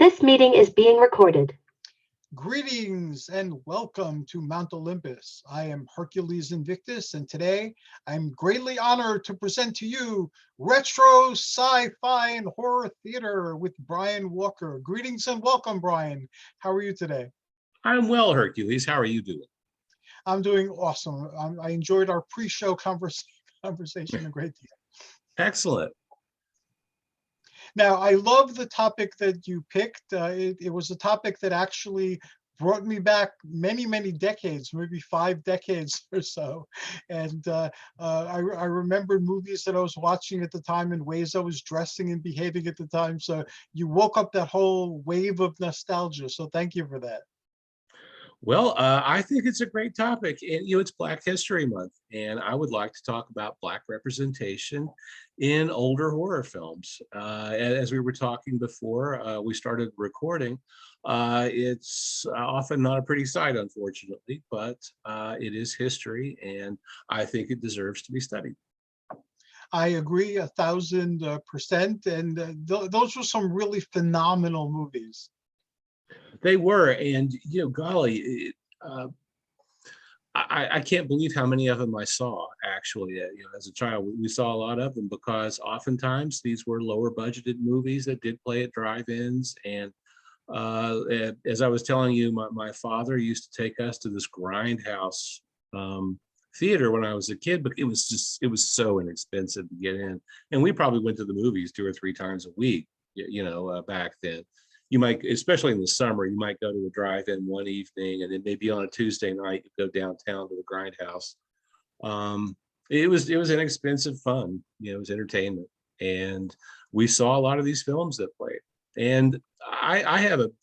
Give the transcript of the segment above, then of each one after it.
This meeting is being recorded. Greetings and welcome to Mount Olympus. I am Hercules Invictus, and today I'm greatly honored to present to you Retro Sci-Fi and Horror Theater with Brian Walker. Greetings and welcome, Brian. How are you today? I'm well, Hercules. How are you doing? I'm doing awesome. I enjoyed our pre-show conversation a great deal. Excellent. Now, I love the topic that you picked. It was a topic that actually brought me back many, many decades, maybe 5 decades or so. And I remember movies that I was watching at the time and ways I was dressing and behaving at the time. So you woke up that whole wave of nostalgia. So thank you for that. Well, I think it's a great topic. And, it's Black History Month, and I would like to talk about Black representation in older horror films. As we were talking before we started recording, it's often not a pretty sight, unfortunately, but it is history, and I think it deserves to be studied. I agree 1,000%. And those were some really phenomenal movies. They were, and golly, I can't believe how many of them I saw. Actually, as a child, we saw a lot of them because oftentimes these were lower budgeted movies that did play at drive-ins. And as I was telling you, my father used to take us to this grindhouse theater when I was a kid, but it was so inexpensive to get in, and we probably went to the movies 2 or 3 times a week. Back then. You might, especially in the summer, you might go to a drive-in one evening, and then maybe on a Tuesday night you go downtown to the grindhouse. It was inexpensive fun. It was entertainment, and we saw a lot of these films that played. And I have an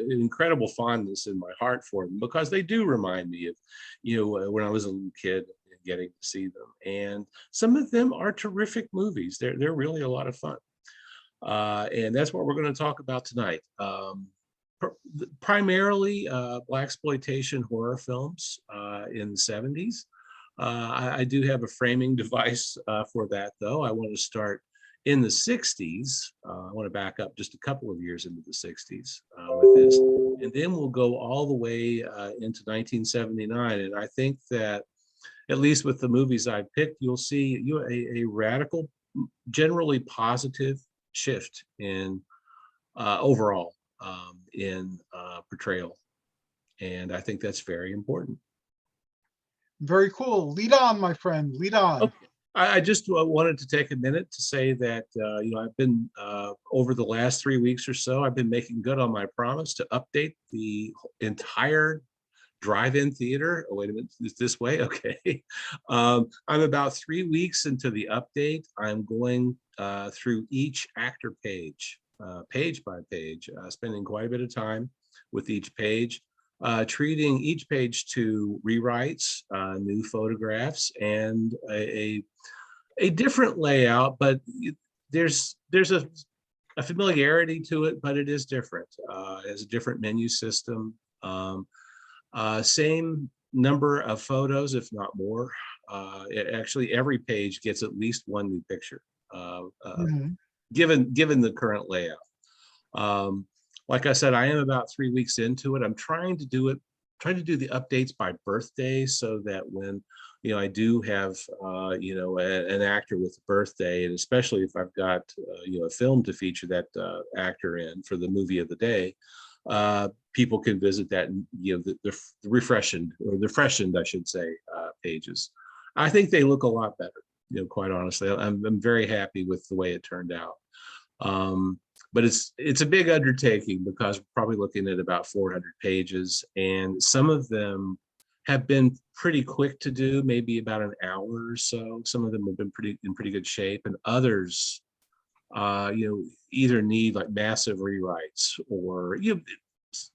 incredible fondness in my heart for them because they do remind me of, when I was a little kid and getting to see them. And some of them are terrific movies. They're really a lot of fun. And that's what we're going to talk about tonight. Primarily blaxploitation horror films in the 70s. I do have a framing device for that, though. I want to start in the 60s. I want to back up just a couple of years into the 60s with this. And then we'll go all the way into 1979. And I think that, at least with the movies I picked, you'll see a radical, generally positive shift in overall in portrayal, and I think that's very important. Very cool. Lead on, my friend. Lead on. Okay. I just wanted to take a minute to say that I've been over the last 3 weeks or so, I've been making good on my promise to update the entire drive-in theater. Oh, wait a minute, is this way? Okay. I'm about 3 weeks into the update. I'm going through each actor page, page by page, spending quite a bit of time with each page, treating each page to rewrites, new photographs, and a different layout, but there's a familiarity to it, but it is different. It has a different menu system. Same number of photos, if not more. Actually, every page gets at least one new picture, given the current layout. Like I said, I am about 3 weeks into it. I'm trying to do the updates by birthday so that when I do have an actor with a birthday, and especially if I've got a film to feature that actor in for the movie of the day, people can visit that and the refreshened, I should say, pages. I think they look a lot better, quite honestly. I'm very happy with the way it turned out. But it's a big undertaking because we're probably looking at about 400 pages, and some of them have been pretty quick to do, maybe about an hour or so. Some of them have been in pretty good shape, and others either need like massive rewrites, or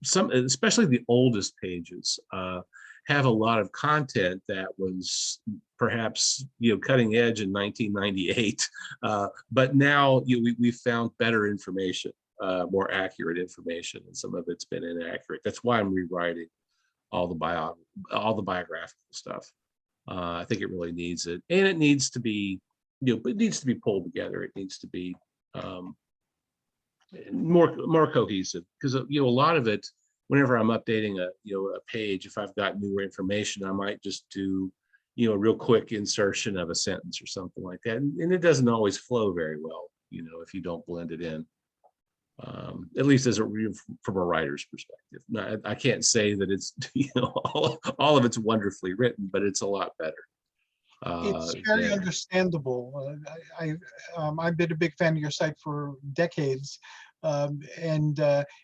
some, especially the oldest pages, have a lot of content that was perhaps cutting edge in 1998, but now we've found better information, more accurate information, and some of it's been inaccurate. That's why I'm rewriting all the biographical stuff. I think it really needs it, and it needs to be it needs to be pulled together. It needs to be more cohesive, because a lot of it, whenever I'm updating a page, if I've got newer information, I might just do a real quick insertion of a sentence or something like that, and it doesn't always flow very well, if you don't blend it in. At least from a writer's perspective. Now, I can't say that it's all of it's wonderfully written, but it's a lot better. It's very than- understandable. I've been a big fan of your site for decades, and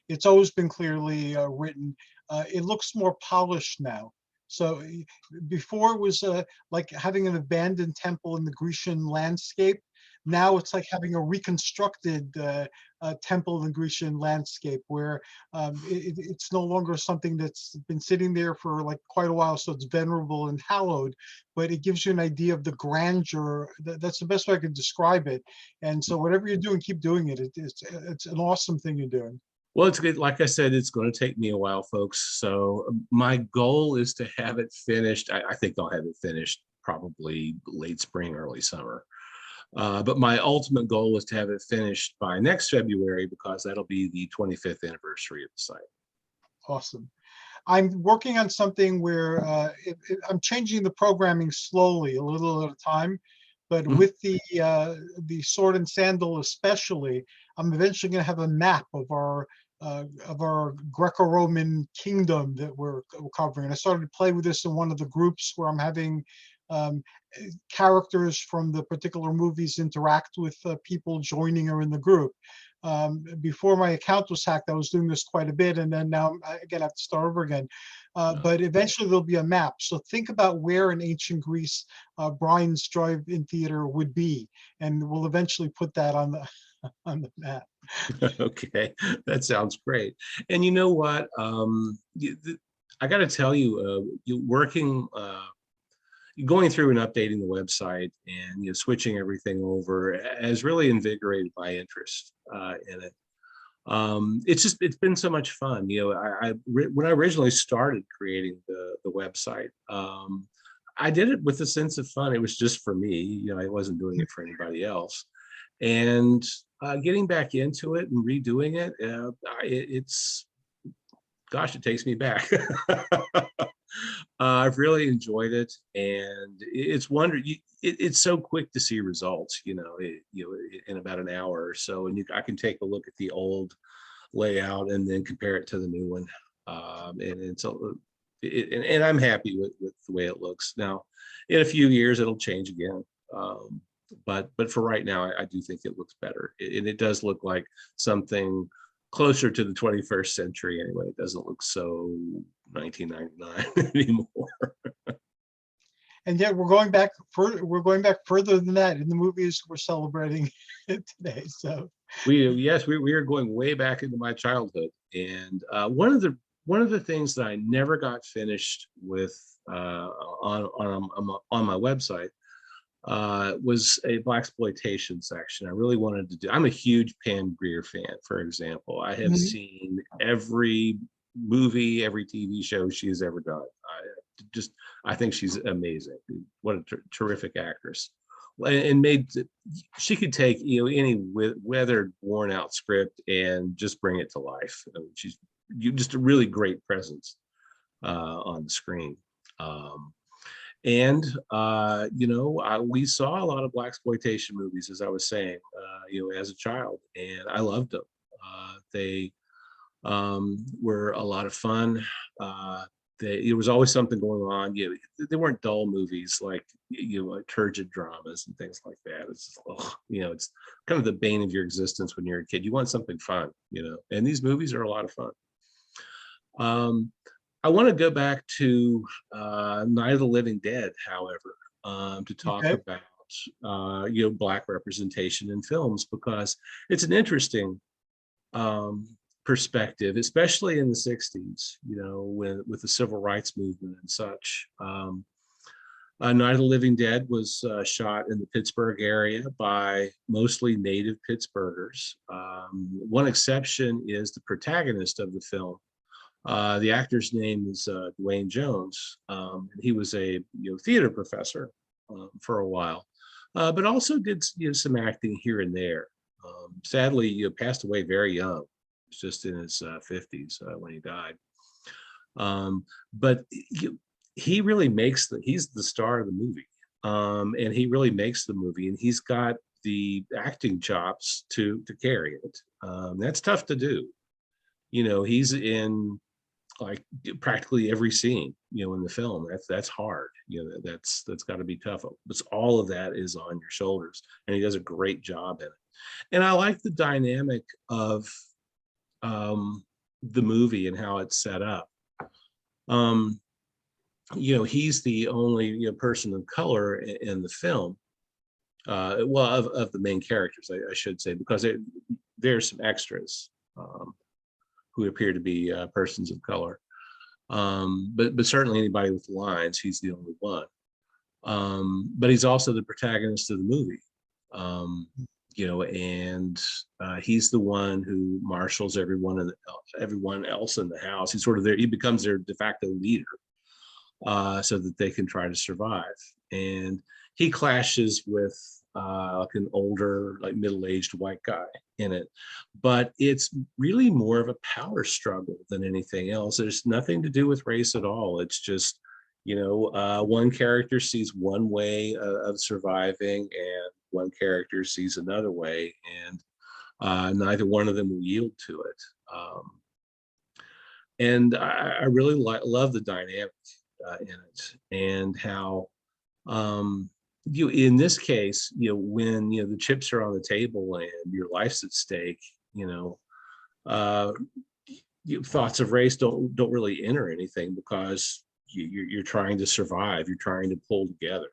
it's always been clearly written. It looks more polished now. So before it was like having an abandoned temple in the Grecian landscape. Now it's like having a reconstructed temple in the Grecian landscape, where it's no longer something that's been sitting there for like quite a while, so it's venerable and hallowed, but it gives you an idea of the grandeur. That's the best way I could describe it. And so whatever you're doing, keep doing it. It's an awesome thing you're doing. Well, it's good. Like I said, it's going to take me a while, folks. So my goal is to have it finished. I think I'll have it finished probably late spring, early summer. But my ultimate goal is to have it finished by next February, because that'll be the 25th anniversary of the site. Awesome. I'm working on something where I'm changing the programming slowly, a little at a time. But with the sword and sandal especially, I'm eventually going to have a map of our Greco-Roman kingdom that we're covering. And I started to play with this in one of the groups where I'm having characters from the particular movies interact with people joining her in the group. Before my account was hacked, I was doing this quite a bit, and then now again I have to start over again. But eventually there'll be a map. So think about where in ancient Greece Brian's Drive-In Theater would be, and we'll eventually put that on the on the map. Okay, that sounds great. And you know what? I got to tell you, going through and updating the website and switching everything over has really invigorated my interest in it. It's been so much fun. When I originally started creating the website, I did it with a sense of fun. It was just for me. I wasn't doing it for anybody else. And getting back into it and redoing it, gosh, it takes me back. I've really enjoyed it, and it's so quick to see results, in about an hour or so, and I can take a look at the old layout and then compare it to the new one, and I'm happy with the way it looks. Now, in a few years, it'll change again, but for right now, I do think it looks better, and it does look like something closer to the 21st century anyway. It doesn't look so 1999 anymore. And yet we're going back further than that in the movies we're celebrating today. So we are going way back into my childhood. And one of the things that I never got finished with on my website was a blaxploitation section. I really wanted to do. I'm a huge Pam Grier fan, for example. I have seen every movie, every TV show she has ever done. I think she's amazing. What a terrific actress. And she could take any weathered, worn out script and just bring it to life. I mean, she's just a really great presence on the screen. And we saw a lot of blaxploitation movies, as I was saying, as a child, and I loved them. They were a lot of fun. There was always something going on. They weren't dull movies like turgid dramas and things like that. It's just, it's kind of the bane of your existence when you're a kid. You want something fun, and these movies are a lot of fun. I want to go back to Night of the Living Dead, however, to talk about Black representation in films, because it's an interesting perspective, especially in the 60s, with the civil rights movement and such. Night of the Living Dead was shot in the Pittsburgh area by mostly native Pittsburghers. One exception is the protagonist of the film. The actor's name is Dwayne Jones. He was a theater professor for a while, but also did some acting here and there. Sadly, passed away very young. He was just in his 50s when he died. But he really he's the star of the movie. And he really makes the movie, and he's got the acting chops to carry it. That's tough to do. He's in like practically every scene, in the film. That's hard. That's got to be tough. But all of that is on your shoulders, and he does a great job in it. And I like the dynamic of the movie and how it's set up. He's the only person of color in the film. Well, of the main characters, I should say, because there's some extras who appear to be persons of color. But certainly anybody with lines, he's the only one. But he's also the protagonist of the movie. And he's the one who marshals everyone else in the house. He's sort of he becomes their de facto leader, so that they can try to survive. And he clashes with like an older, like middle-aged white guy in it, but it's really more of a power struggle than anything else. There's nothing to do with race at all. It's just, one character sees one way of surviving, and one character sees another way, and neither one of them will yield to it. And I really love the dynamic in it, and how in this case, when the chips are on the table and your life's at stake, thoughts of race don't really enter anything, because you're trying to survive. You're trying to pull together.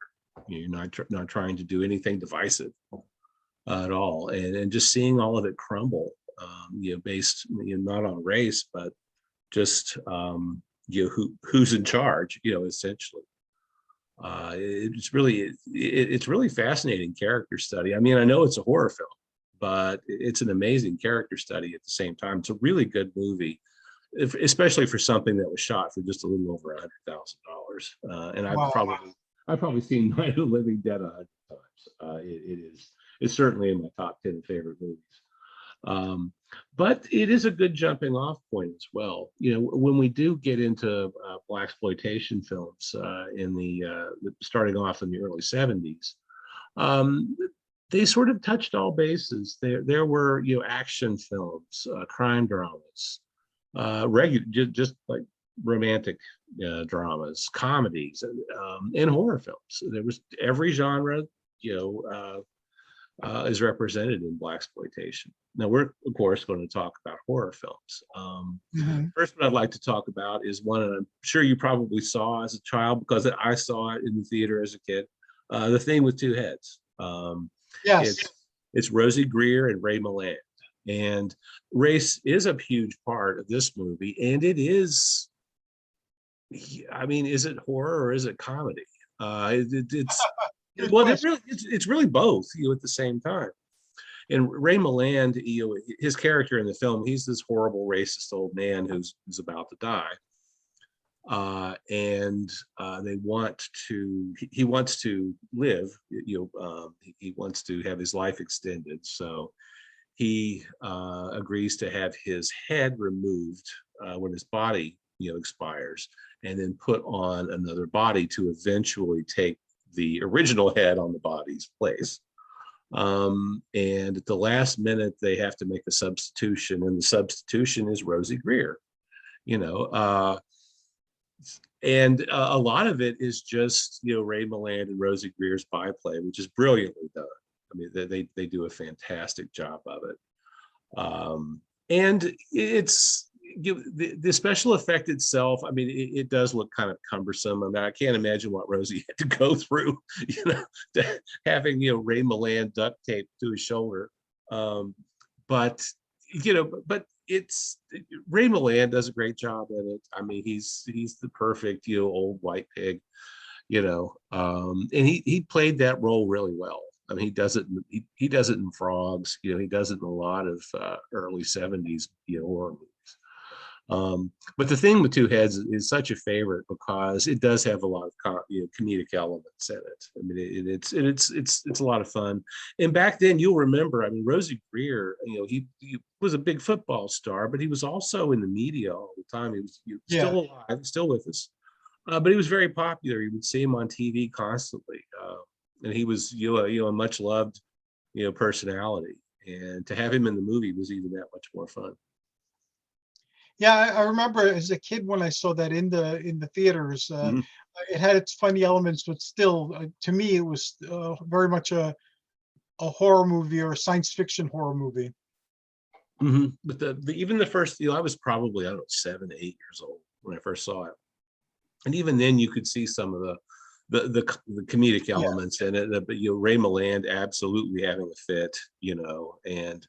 You're not trying to do anything divisive at all. And just seeing all of it crumble, based not on race, but just who's in charge, essentially. It's really fascinating character study. I mean, I know it's a horror film, but it's an amazing character study at the same time. It's a really good movie, especially for something that was shot for just a little over $100,000. And Wow. I've probably seen Night of the Living Dead 100 times. It's certainly in my top 10 favorite movies. But it is a good jumping off point as well. When we do get into blaxploitation films in the starting off in the early 70s, they sort of touched all bases. There were action films, crime dramas, just like romantic dramas, comedies, and horror films. There was every genre, is represented in blaxploitation. Now we're of course going to talk about horror films. First one I'd like to talk about is one that I'm sure you probably saw as a child, because I saw it in the theater as a kid. The Thing with Two Heads. Yes. It's Rosie Greer and Ray Milland. And race is a huge part of this movie, and it is, I mean, is it horror or is it comedy? It's really both, at the same time. And Ray Milland, his character in the film, he's this horrible racist old man who's about to die. And he wants to live, he wants to have his life extended. So he agrees to have his head removed when his body, expires, and then put on another body to eventually take the original head on the body's place. And at the last minute, they have to make a substitution, and the substitution is Rosie Greer. And a lot of it is just Ray Milland and Rosie Greer's byplay, which is brilliantly done. I mean, they do a fantastic job of it. And it's the special effect itself. I mean, it does look kind of cumbersome. I mean, I can't imagine what Rosie had to go through, having Ray Milland duct tape to his shoulder. But it's Ray Milland does a great job at it. I mean, he's the perfect old white pig, and he played that role really well. I mean, he does it in Frogs. He does it in a lot of early 70s horror movies. But The Thing with Two Heads is such a favorite because it does have a lot of comedic elements in it. I mean, it's a lot of fun. And back then, you'll remember, I mean, Rosie Greer, he was a big football star, but he was also in the media all the time. He was Yeah. still alive, still with us. But he was very popular. You would see him on TV constantly, and he was a much loved personality. And to have him in the movie was even that much more fun. Yeah, I remember as a kid when I saw that in the theaters. Mhm. It had its funny elements, but still, to me, it was very much a horror movie or a science fiction horror movie. But even the first, I was probably, I don't know, 7, 8 years old when I first saw it, and even then you could see some of the comedic Yeah. elements in it. But Ray Milland absolutely having a fit, and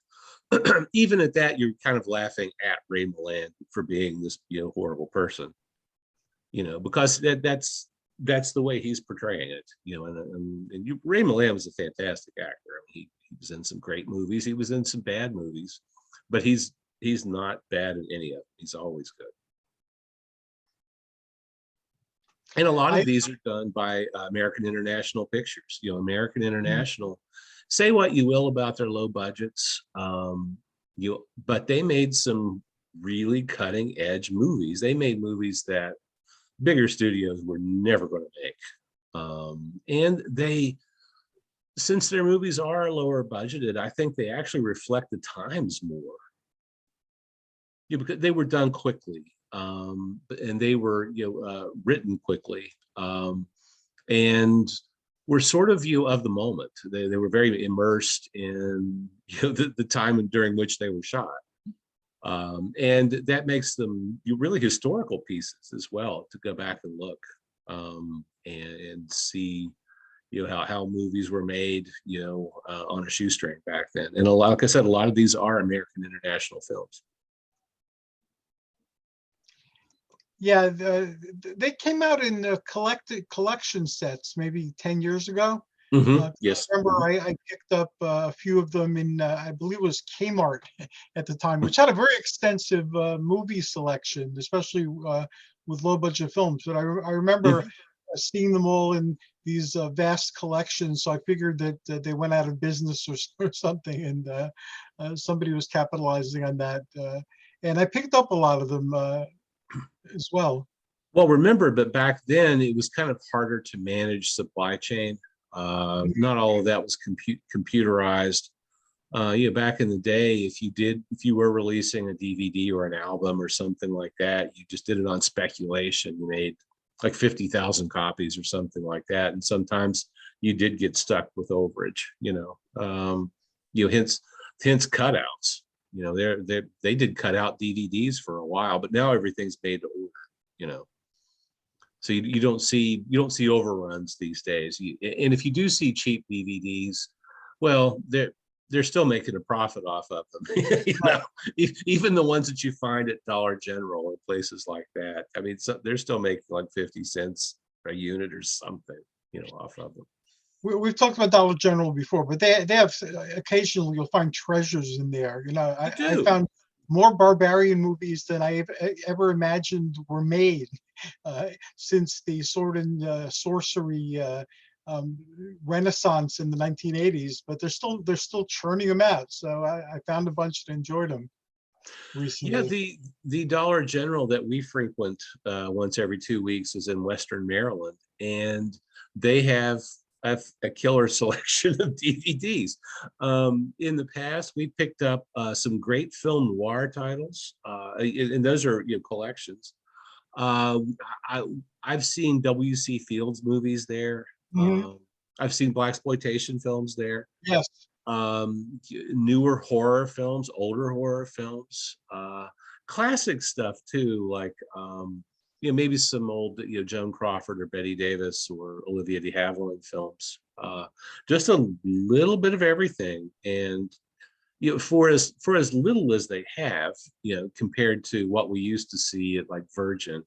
even at that, you're kind of laughing at Ray Milland for being this horrible person, because that's the way he's portraying it, Ray Milland was a fantastic actor. I mean, he was in some great movies, he was in some bad movies, but he's not bad in any of them. He's always good. And a lot of these are done by American International Pictures. American International, say what you will about their low budgets, but they made some really cutting edge movies. They made movies that bigger studios were never going to make. And since their movies are lower budgeted, I think they actually reflect the times more. Because they were done quickly, and they were written quickly, and were sort of of the moment. They were very immersed in the time during which they were shot, and that makes them really historical pieces as well to go back and look, and see how movies were made on a shoestring back then. And like I said, a lot of these are American International films. Yeah, they came out in collection sets maybe 10 years ago. Yes. I remember I picked up a few of them in, I believe it was Kmart at the time, which had a very extensive movie selection, especially with low budget films. But I remember seeing them all in these vast collections. So I figured that they went out of business or something, and somebody was capitalizing on that. And I picked up a lot of them as well. Well, remember, but back then it was kind of harder to manage supply chain. Not all of that was computerized. Back in the day, if you were releasing a DVD or an album or something like that, you just did it on speculation. You made like 50,000 copies or something like that, and sometimes you did get stuck with overage. Hence cutouts. They did cut out DVDs for a while, but now everything's made to order. So you don't see overruns these days. And if you do see cheap DVDs, well, they're still making a profit off of them. Even the ones that you find at Dollar General and places like that. I mean, they're still making like 50 cents a unit or something, off of them. We've talked about Dollar General before, but they have occasionally you'll find treasures in there. I found more barbarian movies than I ever imagined were made since the sword and sorcery renaissance in the 1980s. But they're still churning them out. So I found a bunch that enjoyed them recently. Yeah, the Dollar General that we frequent once every 2 weeks is in Western Maryland, and they have a killer selection of DVDs. In the past, we picked up some great film noir titles, and those are collections. I've seen W.C. Fields movies there. I've seen blaxploitation films there. Yes. Newer horror films, older horror films, classic stuff too, like maybe some old Joan Crawford or Betty Davis or Olivia de Havilland films. Just a little bit of everything, and for as little as they have, compared to what we used to see at like Virgin,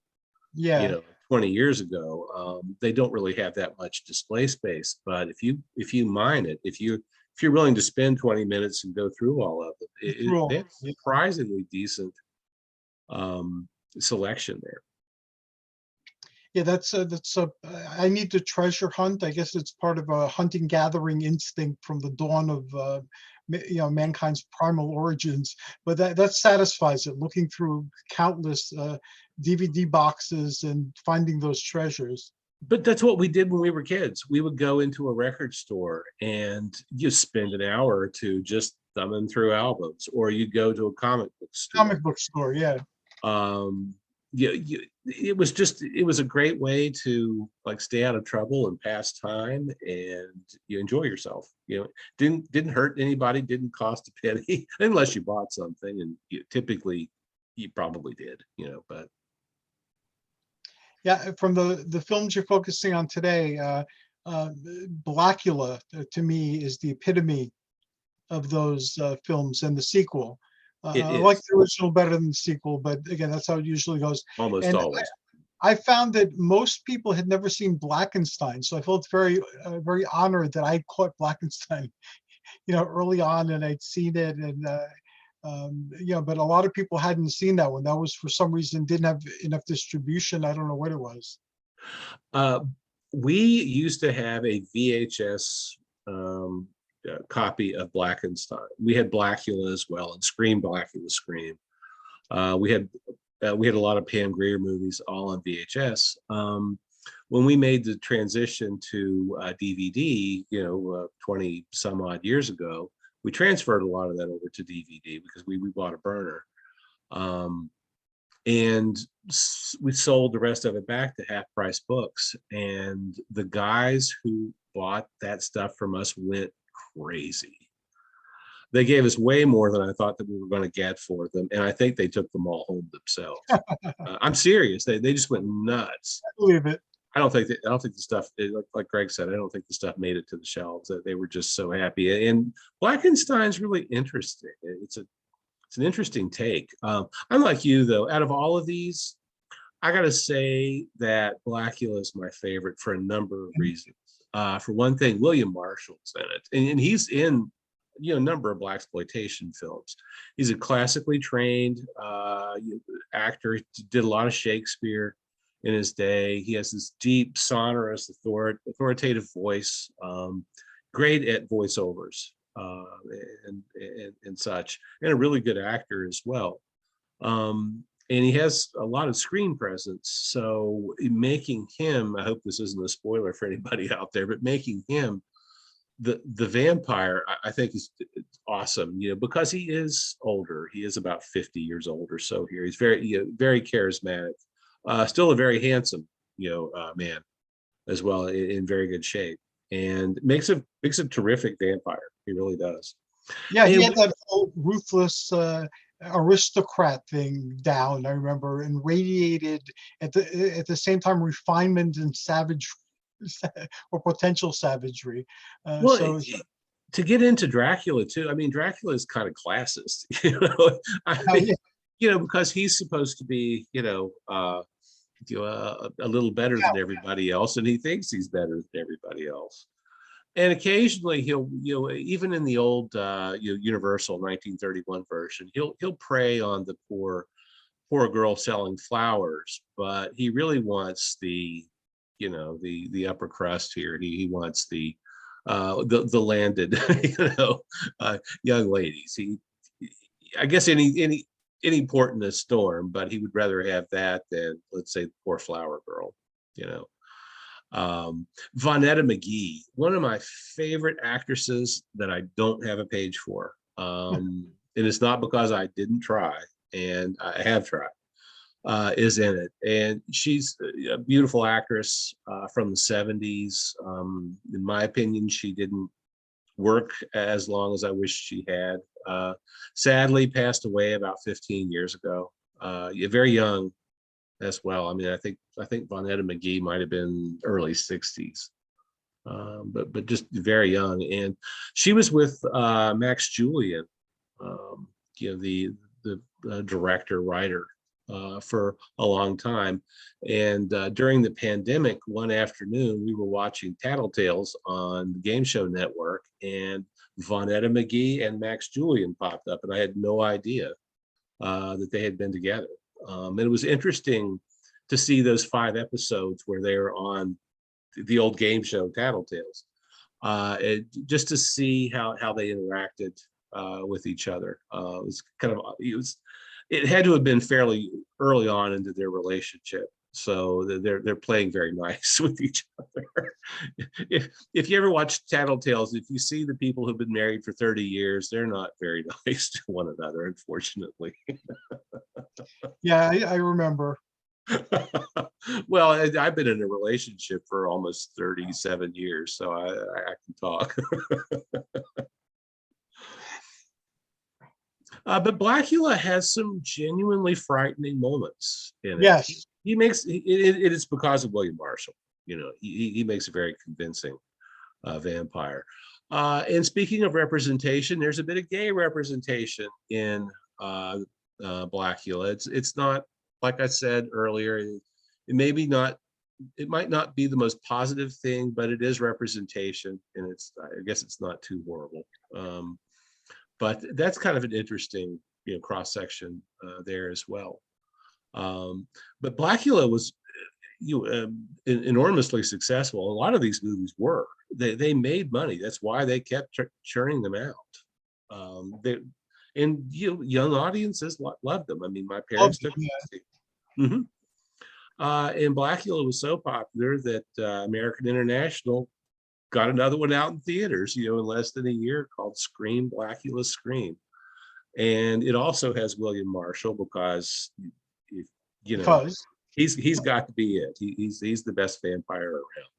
20 years ago, they don't really have that much display space. But if you mine it, if you're willing to spend 20 minutes and go through all of it, it's surprisingly decent selection there. Yeah, that's I need to treasure hunt. I guess it's part of a hunting gathering instinct from the dawn of mankind's primal origins. But that satisfies it, looking through countless DVD boxes and finding those treasures. But that's what we did when we were kids. We would go into a record store and you spend an hour or two just thumbing through albums, or you'd go to a comic book store. Comic book store, yeah. It was a great way to like stay out of trouble and pass time, and you enjoy yourself. Didn't hurt anybody, didn't cost a penny unless you bought something, and typically you probably did, but yeah, from the films you're focusing on today, Blackula to me is the epitome of those films, and the sequel. I like the original better than the sequel, but again, that's how it usually goes. Almost always. I found that most people had never seen Blackenstein, so I felt very, very honored that I caught Blackenstein, early on, and I'd seen it, and but a lot of people hadn't seen that one. That was, for some reason, didn't have enough distribution. I don't know what it was. We used to have a VHS copy of Blackenstein. We had Blackula as well, and Scream, Blackula, Scream. We had a lot of Pam Grier movies, all on VHS. When we made the transition to DVD, 20 some odd years ago, we transferred a lot of that over to DVD because we bought a burner. And we sold the rest of it back to Half Price Books. And the guys who bought that stuff from us went crazy. They gave us way more than I thought that we were going to get for them. And I think they took them all home themselves. I'm serious. They just went nuts. I believe it. I don't think the stuff, like Greg said, I don't think the stuff made it to the shelves. They were just so happy. And Blackenstein's really interesting. It's an interesting take. Unlike you, though, out of all of these, I got to say that Blackula is my favorite for a number of reasons. For one thing, William Marshall's in it, and he's in a number of blaxploitation films. He's a classically trained actor. He did a lot of Shakespeare in his day. He has this deep, sonorous, authoritative voice, great at voiceovers and such, and a really good actor as well. And he has a lot of screen presence. So making him, I hope this isn't a spoiler for anybody out there, but making him the vampire, I think is awesome, because he is older. He is about 50 years old or so here. He's very, very charismatic. Still a very handsome, man as well, in very good shape, and makes a terrific vampire. He really does. Yeah, he had that whole ruthless aristocrat thing down. I remember, and radiated at the same time refinement and savage or potential savagery. To get into Dracula too, I mean, Dracula is kind of classist, because he's supposed to be, a little better than everybody else, and he thinks he's better than everybody else. And occasionally he'll, even in the old Universal 1931 version, he'll prey on the poor girl selling flowers, but he really wants the upper crust here. He wants the landed young ladies. I guess any port in a storm, but he would rather have that than, let's say, the poor flower girl. Vanetta Mcgee, one of my favorite actresses that I don't have a page for, and it's not because I didn't try, and I have tried, is in it, and she's a beautiful actress from the 70s. In my opinion, she didn't work as long as I wish she had. Sadly passed away about 15 years ago. Very young as well. I mean, I think Vanetta Mcgee might have been early 60s, but just very young. And she was with Max Julian, the director writer, for a long time. And during the pandemic, one afternoon we were watching Tattletales on the Game Show Network, and Vanetta Mcgee and Max Julian popped up, and I had no idea that they had been together. And it was interesting to see those 5 episodes where they were on the old game show Tattletales, just to see how they interacted with each other. It was kind of it had to have been fairly early on into their relationship, so they're playing very nice with each other. If you ever watch Tattletales, if you see the people who've been married for 30 years, they're not very nice to one another, unfortunately. Yeah, I remember. Well, I've been in a relationship for almost 37 years, so I can talk. But Blackula has some genuinely frightening moments in it. Yes. He makes it is because of William Marshall. You know, he makes a very convincing vampire. And speaking of representation, there's a bit of gay representation in Blackula. It's not, like I said earlier, it might not be the most positive thing, but it is representation, and I guess it's not too horrible. But that's kind of an interesting, cross section there as well. But Blackula was enormously successful. A lot of these movies were. They made money. That's why they kept churning them out. And young audiences loved them. I mean, my parents took them to see. Mm-hmm. And Blackula was so popular that American International got another one out in theaters, in less than a year, called Scream, Blackula Scream. And it also has William Marshall because, he's got to be it. He's the best vampire around.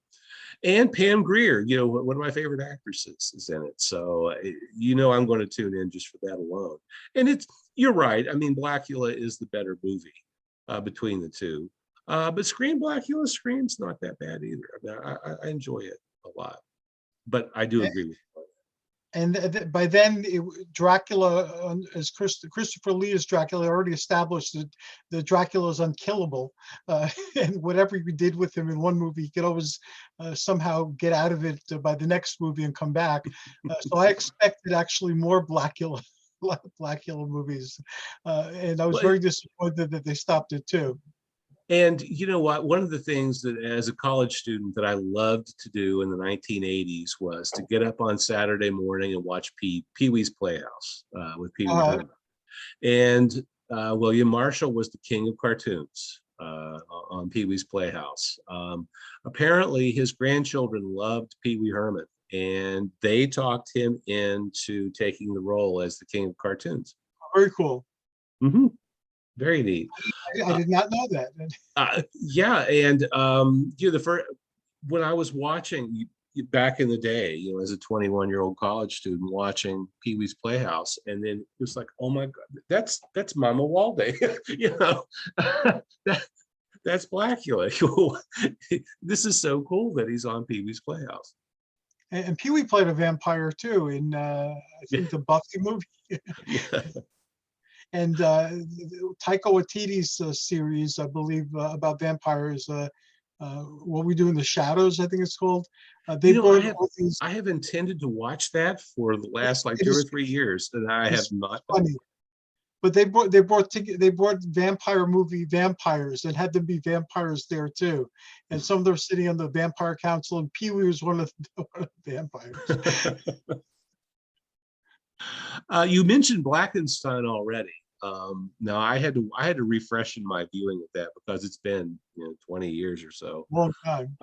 And Pam Grier, one of my favorite actresses, is in it. So, I'm going to tune in just for that alone. And you're right. I mean, Blackula is the better movie between the two. But Blackula Scream's not that bad either. I enjoy it a lot. But I do agree with you. And by then, Dracula, as Christopher Lee as Dracula, already established that Dracula is unkillable. And whatever you did with him in one movie, you could always somehow get out of it by the next movie and come back. So I expected actually more Blackula movies. And I was very disappointed that they stopped it too. And you know what? One of the things that as a college student that I loved to do in the 1980s was to get up on Saturday morning and watch Pee-wee's Playhouse with Pee-wee Herman. And William Marshall was the king of cartoons on Pee-wee's Playhouse. Apparently his grandchildren loved Pee-wee Herman, and they talked him into taking the role as the king of cartoons. Very cool. Mm-hmm. Very neat. I did not know that. Yeah, and when I was watching back in the day, as a 21-year-old college student watching Pee-wee's Playhouse, and then it was like, oh my God, that's Mama Walde. That's Blackula. This is so cool that he's on Pee-wee's Playhouse. And Pee-wee played a vampire too in I think the Buffy movie. Yeah. And Taika Waititi's series, I believe, about vampires, What We Do in the Shadows, I think it's called. I have intended to watch that for the last 2 or 3 years, and I have not. Funny. But they brought vampire movie vampires and had them be vampires there too. And some of them are sitting on the vampire council, and Pee-wee was one of the vampires. You mentioned Blackenstein already. Now I had to refresh in my viewing of that because it's been 20 years or so. Long time.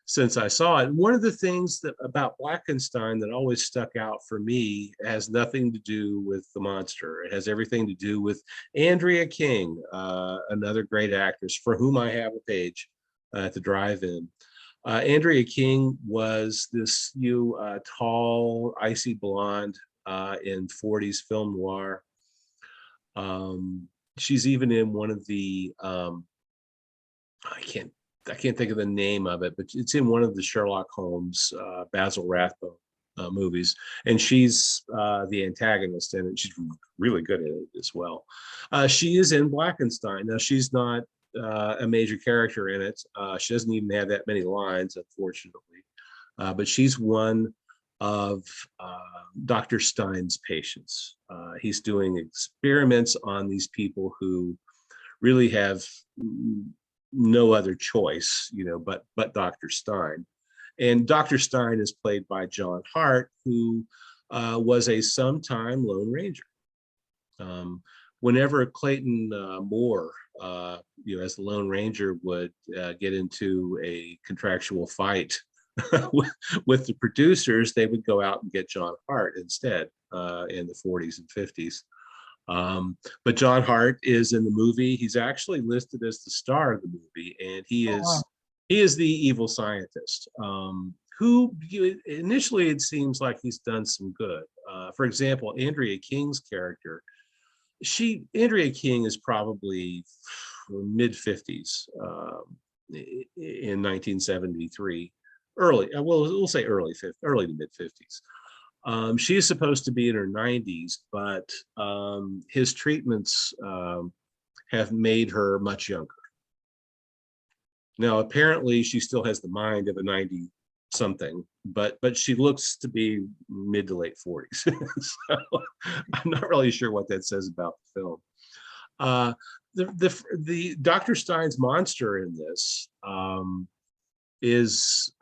Since I saw it. One of the things about Blackenstein that always stuck out for me has nothing to do with the monster. It has everything to do with Andrea King, another great actress for whom I have a page at the drive-in. Andrea King was this tall, icy blonde in 40s film noir. She's even in one of the I can't think of the name of it, but it's in one of the Sherlock Holmes Basil Rathbone movies, and she's the antagonist, and she's really good at it as well. She is in Blackenstein. Now she's not a major character in it. She doesn't even have that many lines, unfortunately, but she's one of Dr. Stein's patients. He's doing experiments on these people who really have no other choice, but Dr. Stein. And Dr. Stein is played by John Hart, who was a sometime Lone Ranger. Whenever Clayton Moore, as the Lone Ranger, would get into a contractual fight with the producers, they would go out and get John Hart instead in the 40s and 50s. But John Hart is in the movie. He's actually listed as the star of the movie, and he is the evil scientist, who initially it seems like he's done some good. For example, Andrea King's character, Andrea King is probably mid 50s in 1973, we'll say early to mid 50s. She is supposed to be in her 90s, but his treatments have made her much younger. Now, apparently, she still has the mind of a 90-something, but she looks to be mid to late 40s. So I'm not really sure what that says about the film. The Dr. Stein's monster in this is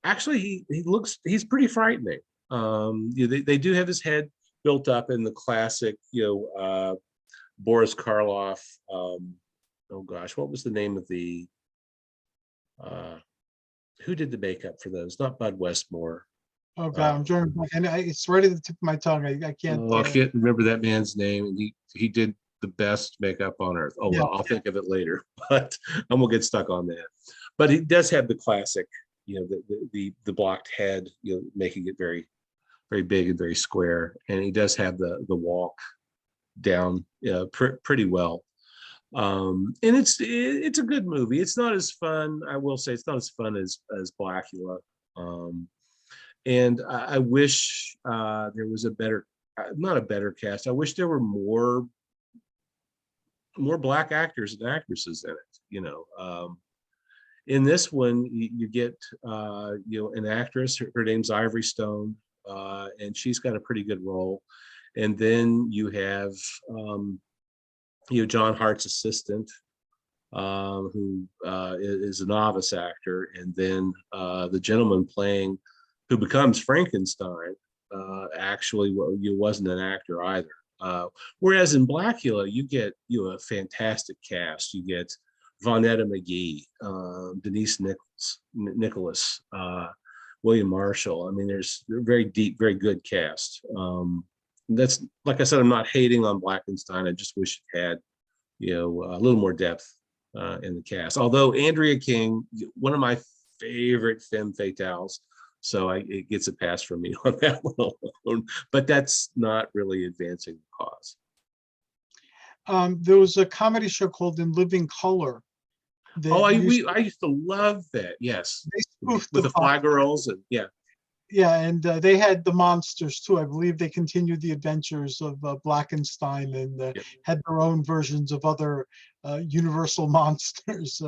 actually he's pretty frightening. They do have his head built up in the classic, Boris Karloff. Oh gosh, what was the name of the who did the makeup for those? Not Bud Westmore. Oh God, I'm drawing blank. And it's right at the tip of my tongue. I can't. I can't remember that man's name. And he did the best makeup on earth. Oh well, I'll think of it later. But I'm gonna get stuck on that. But he does have the classic, the blocked head, making it very, very big and very square. And he does have the walk down pretty well. And it's a good movie. It's not as fun, I will say, it's not as fun as Blackula. And I wish there was a better, not a better cast. I wish there were more Black actors and actresses in it. In this one, you get an actress. Her name's Ivory Stone, and she's got a pretty good role. And then you have John Hart's assistant, who is a novice actor, and then the gentleman playing, who becomes Frankenstein, actually wasn't an actor either. Whereas in Blackula, you get a fantastic cast. You get Vanetta Mcgee, Denise Nicholas, William Marshall. I mean, there's a very deep, very good cast. That's, like I said, I'm not hating on Blackenstein. I just wish it had, a little more depth in the cast. Although Andrea King, one of my favorite femme fatales, so it gets a pass from me on that one alone. But that's not really advancing the cause. There was a comedy show called In Living Color. I used to love that. Yes, with the Fly Girls and yeah. Yeah, and they had the monsters too. I believe they continued the adventures of Blackenstein and had their own versions of other universal monsters.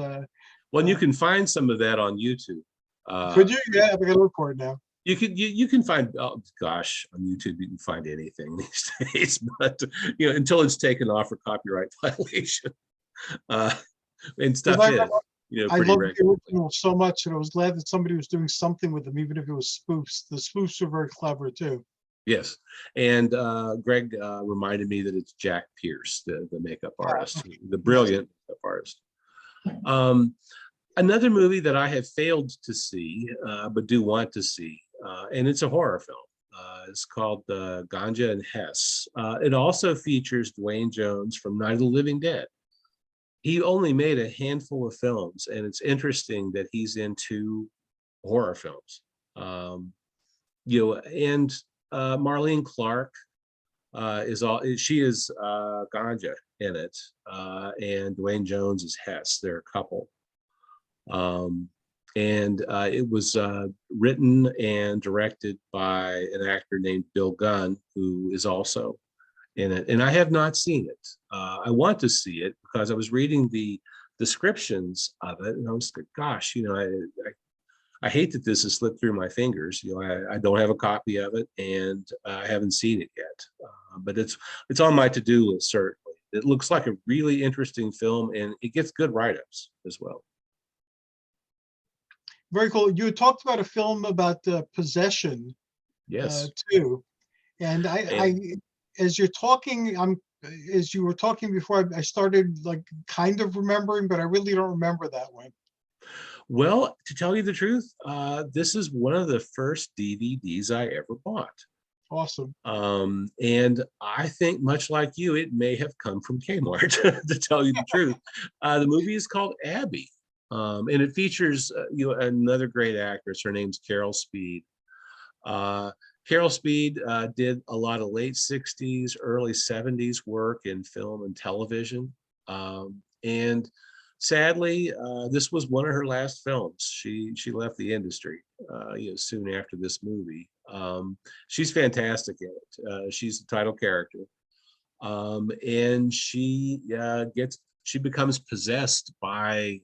Well, you can find some of that on YouTube. Could you? Yeah, I gotta look for it now. You can find, oh gosh, on YouTube you can find anything these days, but until it's taken off for copyright violation, and stuff is. I loved the original so much, and I was glad that somebody was doing something with them, even if it was spoofs. The spoofs were very clever too. Yes, and Greg reminded me that it's Jack Pierce, the makeup artist, the brilliant makeup artist. Another movie that I have failed to see, but do want to see, and it's a horror film. It's called Ganja and Hess. It also features Dwayne Jones from Night of the Living Dead. He only made a handful of films, and it's interesting that he's into horror films. And Marlene Clark she is Ganja in it, and Dwayne Jones is Hess. They're a couple. It was written and directed by an actor named Bill Gunn, who is also in it, and I have not seen it. I want to see it because I was reading the descriptions of it, and I was like, gosh, I hate that this has slipped through my fingers. I don't have a copy of it, and I haven't seen it yet. But it's on my to-do list, certainly. It looks like a really interesting film, and it gets good write-ups as well. Very cool. You had talked about a film about possession Yes. too, and And as you're talking, as you were talking before, I started like kind of remembering, but I really don't remember that one. well, to tell you the truth, this is one of the first DVDs I ever bought. Awesome. And I think, much like you, it may have come from Kmart, to tell you the truth. The movie is called Abby, and it features another great actress. Her name's Carol Speed. Uh, Carol Speed did a lot of late 60s, early 70s work in film and television. And sadly, this was one of her last films. She left the industry soon after this movie. She's fantastic in it. She's the title character. And she becomes possessed by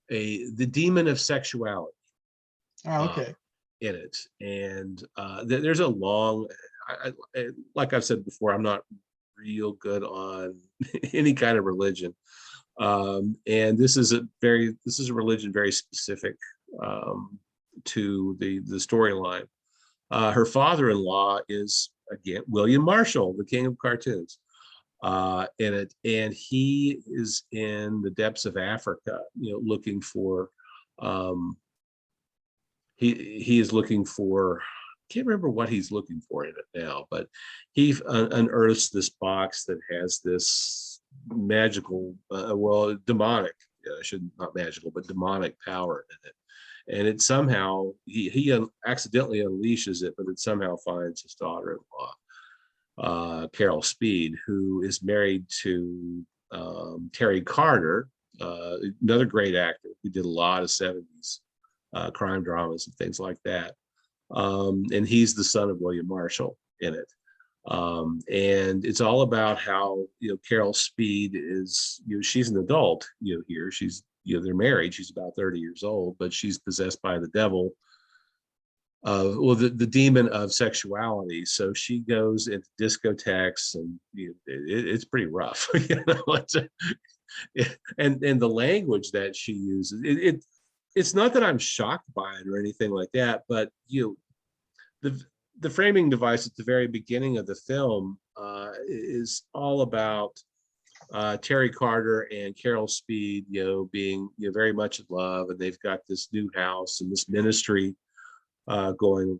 the demon of sexuality. Oh, okay. In it, and there's a long like I've said before, I'm not real good on any kind of religion, and this is a religion very specific to the storyline. Her father-in-law is, again, William Marshall, the king of cartoons, in it, and he is in the depths of Africa, looking for he is looking for, I can't remember what he's looking for in it now, but he unearths this box that has this magical, demonic, not magical, but demonic power in it. And it somehow, he accidentally unleashes it, but it somehow finds his daughter-in-law, Carol Speed, who is married to Terry Carter, another great actor who did a lot of 70s crime dramas and things like that. And he's the son of William Marshall in it. And it's all about how, Carol Speed is, she's an adult, here. She's, they're married. She's about 30 years old, but she's possessed by the devil, the demon of sexuality. So she goes into discotheques, and it's pretty rough, and the language that she uses, it's not that I'm shocked by it or anything like that, but the framing device at the very beginning of the film is all about Terry Carter and Carol Speed, being very much in love, and they've got this new house and this ministry going.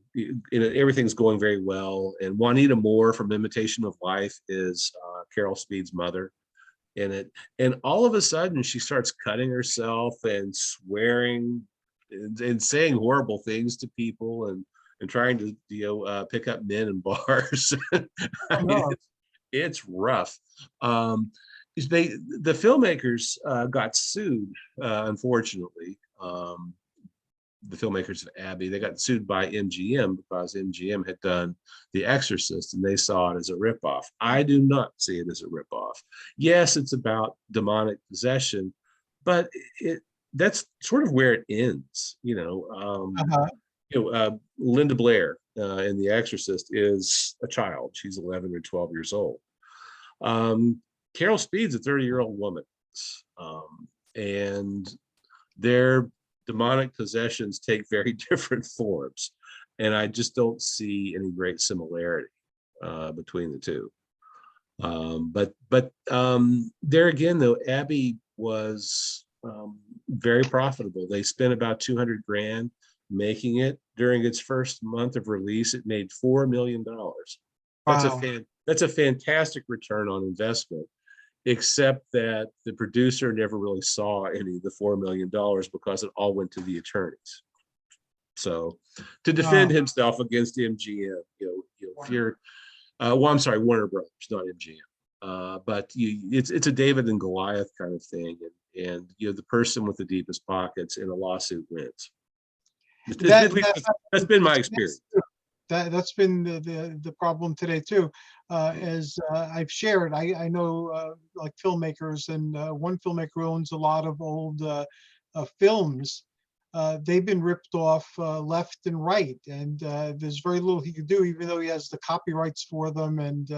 Everything's going very well. And Juanita Moore from Imitation of Life is Carol Speed's mother in it, and all of a sudden she starts cutting herself and swearing and saying horrible things to people, and trying to pick up men in bars. I mean, it's rough. The filmmakers got sued, unfortunately. The filmmakers of Abby, they got sued by MGM because MGM had done The Exorcist, and they saw it as a ripoff. I do not see it as a ripoff. Yes, it's about demonic possession, but that's sort of where it ends. Linda Blair in The Exorcist is a child. She's 11 or 12 years old. Carol Speed's a 30-year-old woman, and their demonic possessions take very different forms, and I just don't see any great similarity between the two. But there again, though, Abby was very profitable. They spent about 200 grand making it. During its first month of release, it made $4 million. Wow. That's a fantastic return on investment, except that the producer never really saw any of the $4 million because it all went to the attorneys. So to defend himself against MGM, if you're, I'm sorry, Warner Brothers, not MGM. But it's a David and Goliath kind of thing, and the person with the deepest pockets in a lawsuit wins. That's been my experience. That's been the problem today too. As I've shared, I know like filmmakers, and one filmmaker who owns a lot of old films. They've been ripped off left and right, and there's very little he could do, even though he has the copyrights for them. And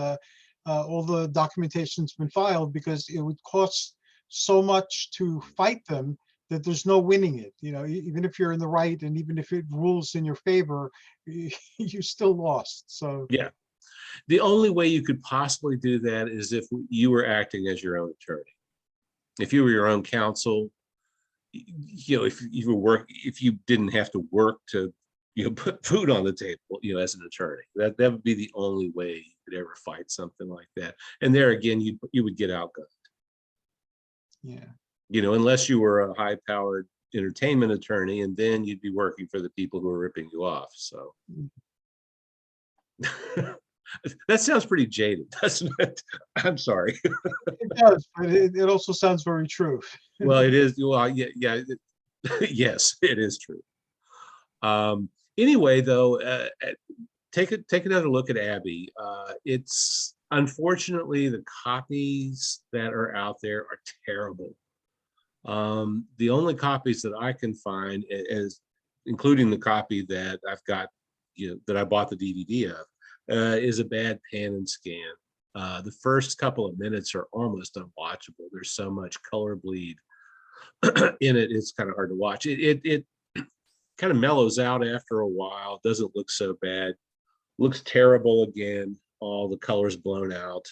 all the documentation's been filed, because it would cost so much to fight them that there's no winning it. Even if you're in the right, and even if it rules in your favor, you still lost. So Yeah. The only way you could possibly do that is if you were acting as your own attorney. If you were your own counsel, if you didn't have to work to, put food on the table, as an attorney, that would be the only way you could ever fight something like that. And there again, you would get outgunned. yeah. Unless you were a high-powered entertainment attorney, and then you'd be working for the people who are ripping you off. So that sounds pretty jaded, doesn't it? I'm sorry. It does, but it also sounds very true. Well, it is. Well, yeah. Yes, it is true. Anyway, though, take another look at Abby. It's unfortunately the copies that are out there are terrible. The only copies that I can find, including the copy that I've got, that I bought the DVD of, is a bad pan and scan. The first couple of minutes are almost unwatchable. There's so much color bleed in it. It's kind of hard to watch. It kind of mellows out after a while. Doesn't look so bad. Looks terrible again. All the colors blown out.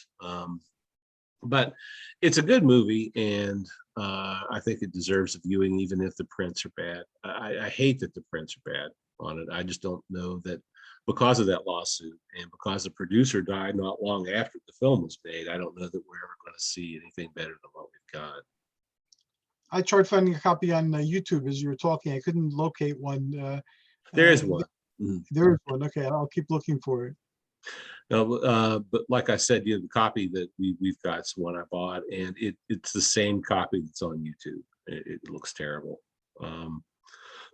But it's a good movie, and I think it deserves a viewing, even if the prints are bad. I hate that the prints are bad on it. I just don't know that, because of that lawsuit and because the producer died not long after the film was made, I don't know that we're ever going to see anything better than what we've got. I tried finding a copy on YouTube as you were talking. I couldn't locate one. There is one. There is one. Okay, I'll keep looking for it. No, but like I said, the copy that we've got is one I bought, and it's the same copy that's on YouTube. It looks terrible.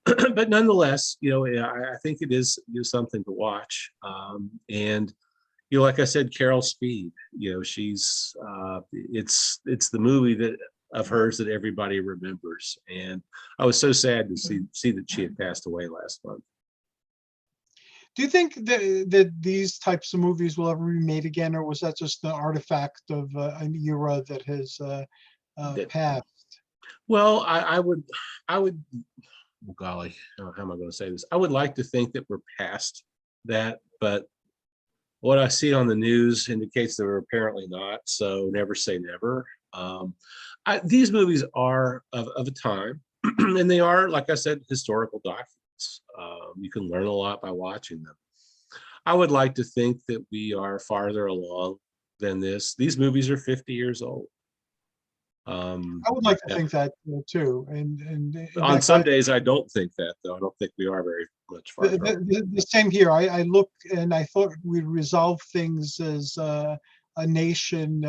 But nonetheless, I think it is something to watch. And like I said, Carol Speed, she's it's the movie of hers that everybody remembers, and I was so sad to see that she had passed away last month. Do you think that these types of movies will ever be made again, or was that just an artifact of an era that has passed? Well, I would, oh golly, how am I going to say this? I would like to think that we're past that, but what I see on the news indicates that we're apparently not. So never say never. These movies are of a time, and they are, like I said, historical documents. You can learn a lot by watching them. I would like to think that we are farther along than this. These movies are 50 years old. I would like to think that too. And on some days, I don't think that, though. I don't think we are very much farther. The same here. I look and I thought we'd resolve things as a nation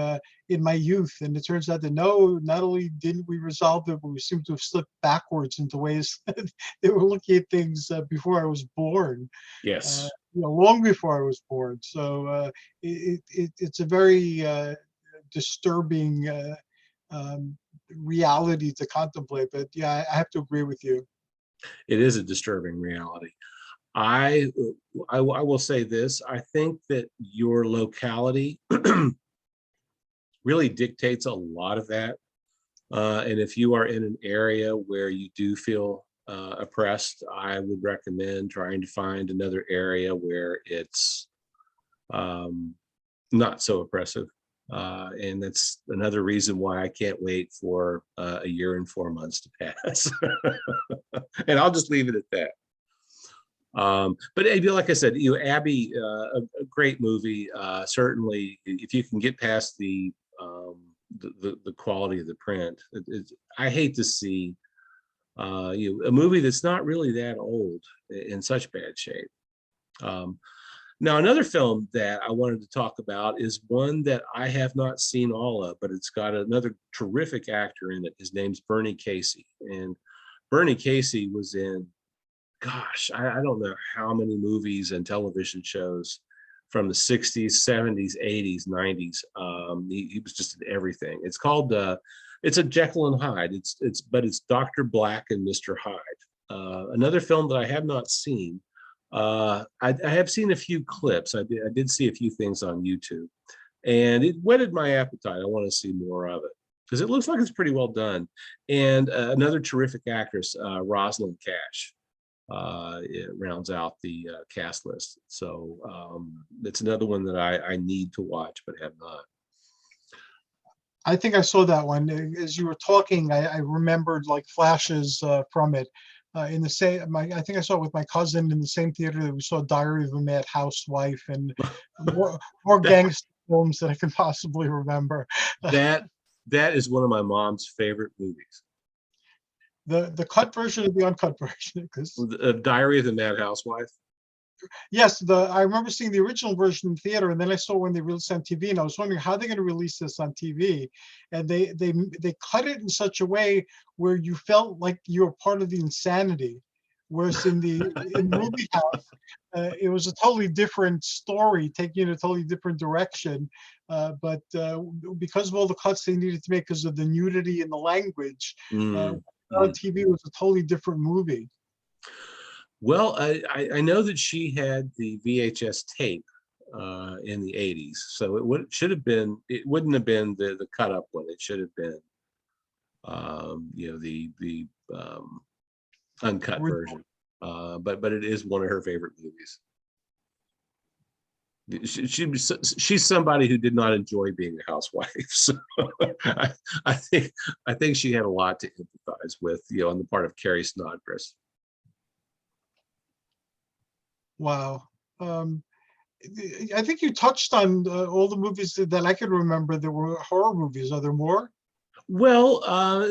in my youth, and it turns out that no, not only didn't we resolve it, but we seem to have slipped backwards into ways that they were looking at things before I was born. Yes. Long before I was born. So it's a very disturbing reality to contemplate. But yeah, I have to agree with you. It is a disturbing reality. I will say this. I think that your locality really dictates a lot of that. And if you are in an area where you do feel oppressed, I would recommend trying to find another area where it's not so oppressive. And that's another reason why I can't wait for a year and 4 months to pass. And I'll just leave it at that. But like I said, Abby, a great movie. Certainly, if you can get past the quality of the print, I hate to see a movie that's not really that old in such bad shape. Now, another film that I wanted to talk about is one that I have not seen all of, but it's got another terrific actor in it. His name's Bernie Casey, and Bernie Casey was in, gosh, I don't know how many movies and television shows from the 60s, 70s, 80s, 90s. He was just in everything. It's called, it's a Jekyll and Hyde. But it's Dr. Black and Mr. Hyde. Another film that I have not seen. I have seen a few clips. I did see a few things on YouTube. and it whetted my appetite. I want to see more of it because it looks like it's pretty well done. And another terrific actress, Rosalind Cash, it rounds out the cast list. So it's another one that I need to watch but have not. I think I saw that one. As you were talking, I remembered like flashes from it. In the same, I think I saw it with my cousin in the same theater that we saw Diary of a Mad Housewife and more gangster films that I can possibly remember. That is one of my mom's favorite movies. The cut version or the uncut version? Because Diary of the Mad Housewife. yes, I remember seeing the original version in theater, and then I saw when they released on TV, and I was wondering how they're going to release this on TV. And they cut it in such a way where you felt like you were part of the insanity, whereas in Movie House, it was a totally different story, taking it a totally different direction. But because of all the cuts they needed to make because of the nudity and the language, on TV it was a totally different movie. Well, I know that she had the VHS tape in the 80s, so it wouldn't have been the cut up one. It should have been the uncut version. But it is one of her favorite movies. She's somebody who did not enjoy being a housewife, so I think she had a lot to empathize with, on the part of Carrie Snodgrass. Wow. I think you touched on all the movies that I could remember that were horror movies. Are there more? Well,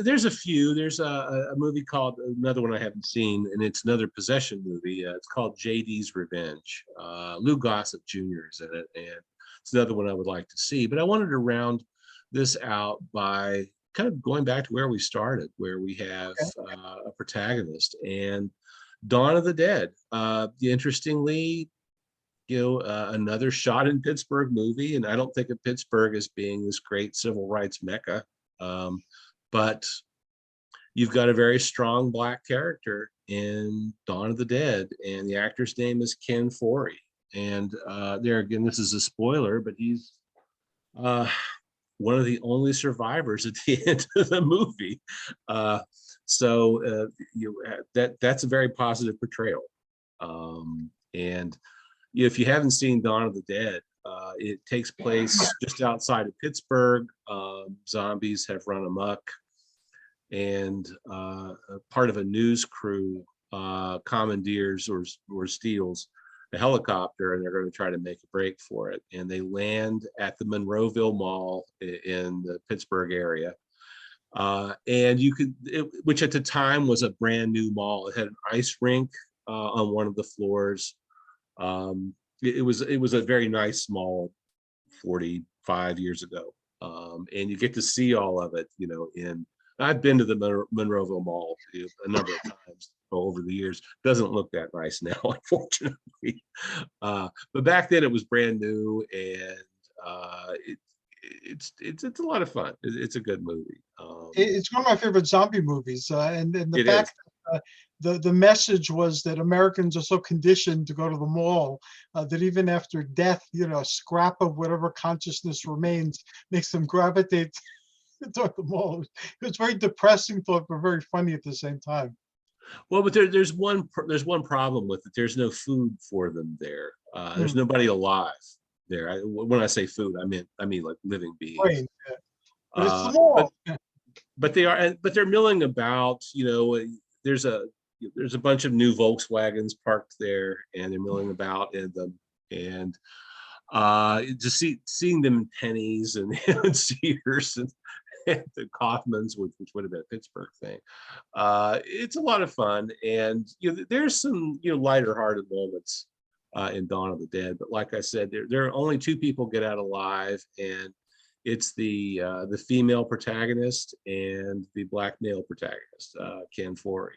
there's a few. There's a movie called, another one I haven't seen, and it's another possession movie. It's called JD's Revenge. Lou Gossett Jr. is in it, and it's another one I would like to see. But I wanted to round this out by kind of going back to where we started, where we have a protagonist, and Dawn of the Dead. Interestingly, another shot in Pittsburgh movie, and I don't think of Pittsburgh as being this great civil rights mecca, but you've got a very strong Black character in Dawn of the Dead, and the actor's name is Ken Foree. And there again, this is a spoiler, but he's one of the only survivors at the end of the movie. So that's a very positive portrayal. And if you haven't seen Dawn of the Dead, it takes place just outside of Pittsburgh. Zombies have run amok, and part of a news crew commandeers or steals a helicopter, and they're going to try to make a break for it. And they land at the Monroeville Mall in the Pittsburgh area. And which at the time was a brand new mall. It had an ice rink on one of the floors. It was a very nice mall 45 years ago. And you get to see all of it, I've been to the Monroeville Mall a number of times over the years. Doesn't look that nice now, unfortunately. But back then it was brand new, and it's a lot of fun. It's a good movie. It's one of my favorite zombie movies, and the fact that the message was that Americans are so conditioned to go to the mall that even after death, a scrap of whatever consciousness remains makes them gravitate toward the mall. It's very depressing thought, but very funny at the same time. Well, but there's one problem with it. There's no food for them there. There's nobody alive there. When I say food, I mean like living beings. Right. Yeah. But it's the mall. But they're milling about. There's a bunch of new Volkswagens parked there, and they're milling about in them, and just seeing them in Pennies and Sears and the Kaufmans, which would have been a Pittsburgh thing. It's a lot of fun, and there's some lighter hearted moments in Dawn of the Dead. But like I said, there are only two people get out alive, and it's the female protagonist and the Black male protagonist, Ken Foree.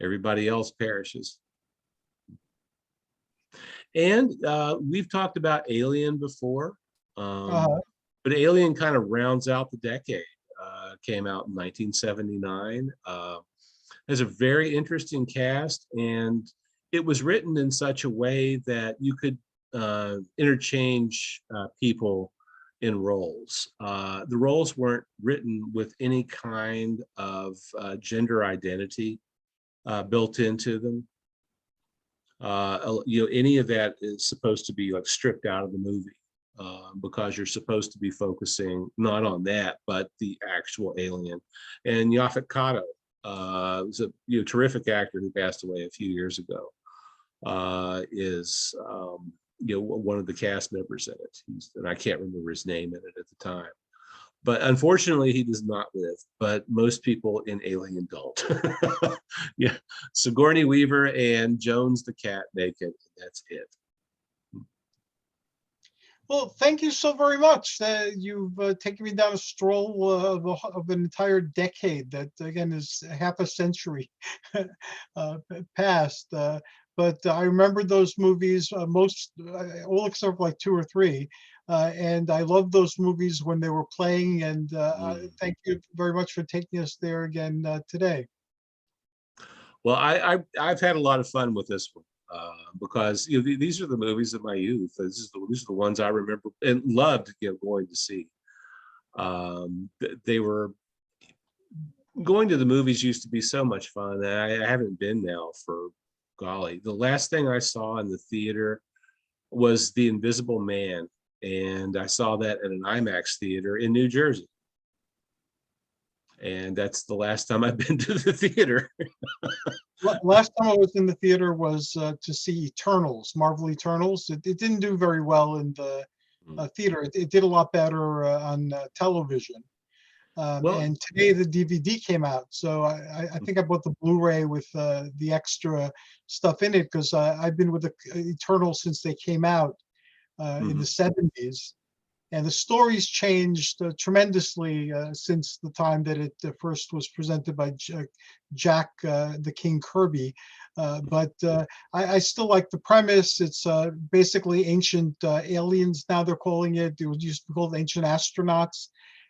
Everybody else perishes. And we've talked about Alien before. But Alien kind of rounds out the decade. Came out in 1979. Has a very interesting cast, and it was written in such a way that you could interchange people in roles. The roles weren't written with any kind of gender identity built into them. Any of that is supposed to be like stripped out of the movie because you're supposed to be focusing not on that, but the actual alien. And Yaphet Kotto was a terrific actor who passed away a few years ago. Is one of the cast members in it. And I can't remember his name in it at the time. But unfortunately, he does not live. But most people in Alien don't. Yeah, Sigourney Weaver and Jones the cat make it. That's it. Well, thank you so very much. You've taken me down a stroll of an entire decade that, again, is half a century past. But I remember those movies, all except for like 2 or 3. And I loved those movies when they were playing. And thank you very much for taking us there again today. Well, I've had a lot of fun with this one because these are the movies of my youth. These are the ones I remember and loved going to see. They were going to the movies used to be so much fun. I haven't been now for golly. The last thing I saw in the theater was The Invisible Man, and I saw that at an IMAX theater in New Jersey. And that's the last time I've been to the theater. Last time I was in the theater was to see Eternals, Marvel Eternals. It didn't do very well in the theater. It did a lot better on television. And today the DVD came out, so I think I bought the Blu-ray with the extra stuff in it because I've been with the Eternals since they came out in the 70s. And the story's changed tremendously since the time that it first was presented by Jack the King Kirby. But I still like the premise. It's basically ancient aliens, now they're calling it. It was used to be called ancient astronauts.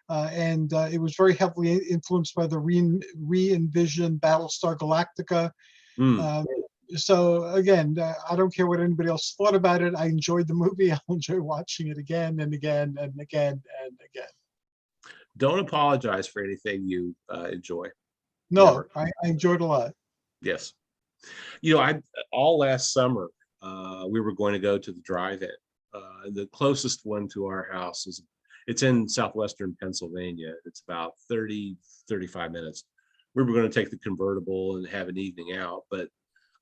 And it was very heavily influenced by the re-envisioned Battlestar Galactica. So again, I don't care what anybody else thought about it. I enjoyed the movie. I'll enjoy watching it again and again and again and again. Don't apologize for anything you enjoy. No, I enjoyed a lot. Yes. All last summer, we were going to go to the drive-in. The closest one to our house it's in southwestern Pennsylvania. It's about 35 minutes. We were going to take the convertible and have an evening out, but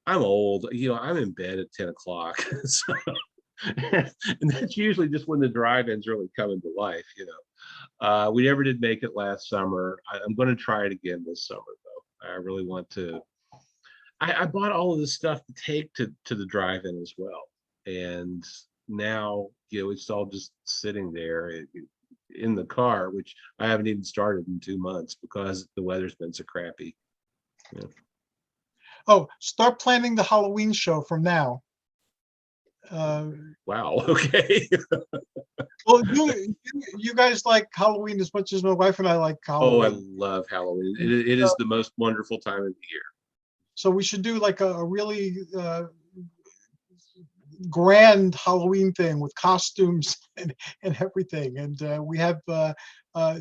I'm old, I'm in bed at 10 o'clock. So, and that's usually just when the drive-ins really come into life, We never did make it last summer. I'm going to try it again this summer, though. I really want to. I bought all of this stuff to take to the drive-in as well. And now, it's all just sitting there in the car, which I haven't even started in 2 months because the weather's been so crappy. Yeah. Oh, start planning the Halloween show from now. Wow. Okay. Well, you guys like Halloween as much as my wife and I like Halloween. Oh, I love Halloween. It is the most wonderful time of the year. So we should do like a really grand Halloween thing with costumes and everything. And we have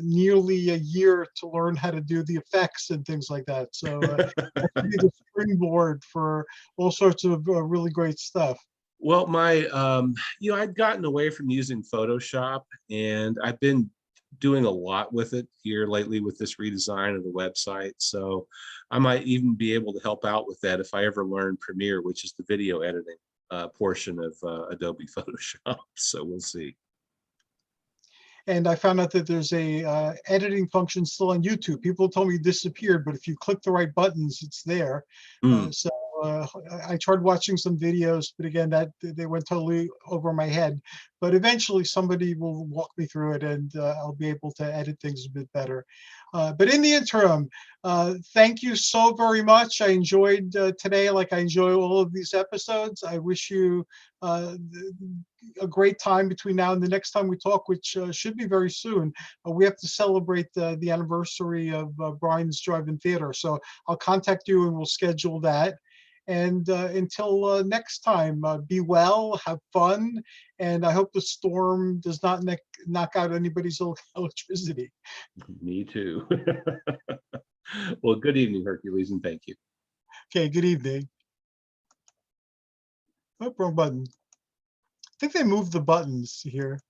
nearly a year to learn how to do the effects and things like that. So that could be the springboard for all sorts of really great stuff. Well, I'd gotten away from using Photoshop, and I've been doing a lot with it here lately with this redesign of the website. So I might even be able to help out with that if I ever learn Premiere, which is the video editing portion of Adobe Photoshop. So we'll see. And I found out that there's a editing function still on YouTube. People told me it disappeared, but if you click the right buttons, it's there. So I tried watching some videos, but again, they went totally over my head. But eventually somebody will walk me through it and I'll be able to edit things a bit better. But in the interim, thank you so very much. I enjoyed today like I enjoy all of these episodes. I wish you a great time between now and the next time we talk, which should be very soon. We have to celebrate the anniversary of Brian's Drive-In Theater. So I'll contact you and we'll schedule that. And until next time, be well, have fun, and I hope the storm does not knock out anybody's electricity. Me too. Well, good evening, Hercules, and thank you. Okay, good evening. Oh, wrong button. I think they moved the buttons here.